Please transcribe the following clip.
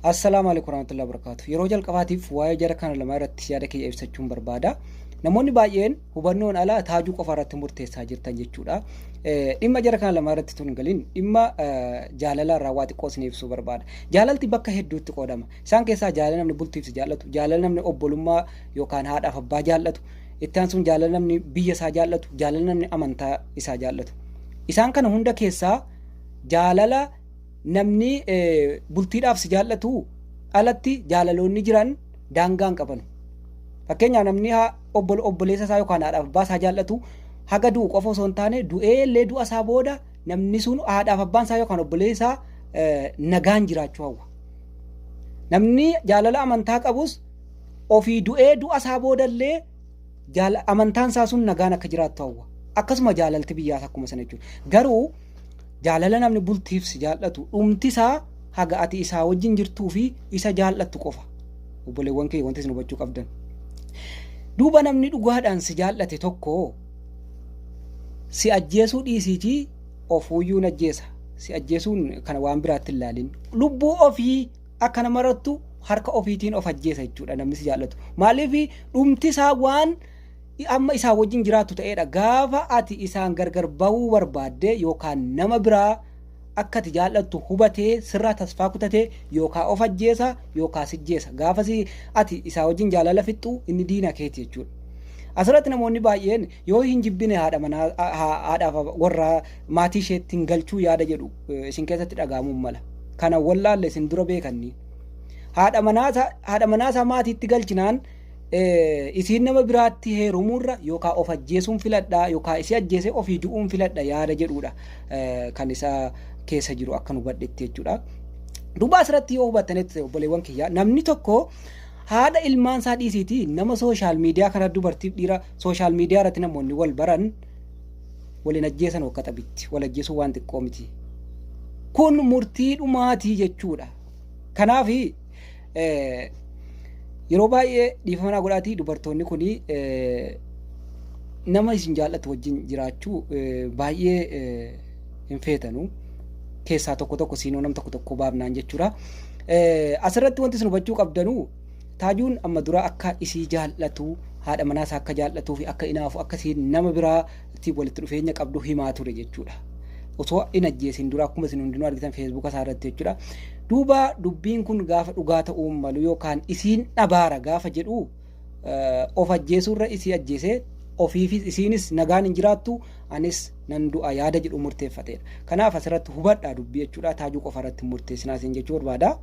Assalamu alaikum warahmatullahi wabarakatuh. Yeroo jalqabaatiif waa'ee jara kana lama irratti yaada kiyya ibsachuun barbaada. Namoonni baay'een hubannoon alaa taajuu qofa irratti murteessaa jirtan jechuudha. Dhimma jara kana lama irratti tun galiin dhimma jaalala irraa waa xiqqoo isin ibsuu barbaada. Jaalalti bakka hedduutti qoodama. Isaan keessaa jaalala namni bultiif jaallatu, jaalala namni obbolummaa yookaan haadhaaf abbaa jaallatu, itti aansuun jaalala namni biyya isaa jaallatu, jaalala namni amantaa isaa jaallatu. Isaan kana hunda keessaa jaalala namni bultiidhaaf si jaallatu alatti jaalaloonni jiran daangaan qaban. Fakkeenyaaf namni obboleessa isaa yookaan haadhaaf abbaa isaa jaallatu haga du'u qofa osoo hin taane du'eellee du'a isaa booda namni sun haadhaaf abbaan isaa yookaan obboleessa nagaan jiraachuu hawwa. Namni jaalala amantaa qabus ofii du'ee du'a isaa boodallee amantaan isaa sun nagaan akka jiraattu hawwa. Akkasuma jaalalti biyyaas akkuma sana jechuudha. Garuu jaalala namni bultiif si jaallatu dhumti isaa haga ati isaa wajjin jirtuu fi isa jaallattu qofa. Obboleewwan kee wanti isin hubachuu qabdan. Duuba namni dhugaadhaan si jaallate tokko si ajjeesuu dhiisiitii ofuuyyuu ajjeesa. Si ajjeesuun kana waan biraatti ilaalin. Lubbuu ofii akka namarrattu harka ofiitiin of ajjeesa jechuudha namni si jaallatu. Maaliif dhumti isaa waan amma isaa wajjin jiraatu ta'edha. Gaafa ati isaan gargar bahuu barbaadde yookaan nama biraa akka ati jaallattu hubatee sirraa tasfaa kutatee yookaan of ajjeesa yookaan si ajjeesa. Gaafa ati isaa wajjin jaalala fixxu inni diina keeti jechuudha. Asirratti namoonni baay'een yoo hin jibbine haadhaaf warra maatii isheettiin galchuu yaada jedhu isin keessatti dhaga'amuu mala. Kana wallaalle isin dura beekanni. Haadha manaasaa maatiitti galchinaan isiin nama biraatti heerumuurra yookaan of ajjeesuun filadhaa yookaan isii ajjeesee ofii du'uun filadha yaada jedhudha kan isaa keessa jiru akka nu hubadhetti jechuudha. Duuba asirratti yoo hubattanitti obboleewwan kiyyaa namni tokko haadha ilmaan isaa dhiisiiti nama sooshaal miidiyaa kana dubartiif dhiira sooshaal miidiyaa irratti namoonni wal baran waliin ajjeesan akka taphitti wal ajjeesuu waan xiqqoo miti. Kun murtii dhumaatii jechuudha. Kanaaf yeroo baay'ee dhiifama godhaatii dubartoonni kun nama isin jaallatu wajjin jiraachuu baay'ee hin feetanu. Keessaa tokko siinoo nam tokko baafnaan jechuudha. Asirratti wanti isin hubachuu qabdanu taajuun amma dura akka isii jaallatu haadha manaasaa akka jaallatuu fi akka inaafu akkasiin nama biraatti walitti dhufeenya qabdu himaa ture jechuudha. Osoo hin ajjeesin dura akkuma isin hundinuu argitan feesbuuka isaa irratti jechuudha. Duuba dubbiin kun gaafa dhugaa ta'uu malu yookaan isiin dhabaara gaafa jedhu of ajjeesuurra isii ajjeesee ofiifis isiinis nagaan hin jiraattu anis nan du'a yaada jedhu murteeffateedha. Kanaaf asirratti hubadhaa dubbii jechuudha taajuu qofa irratti murteessinaa isin jechuu barbaada.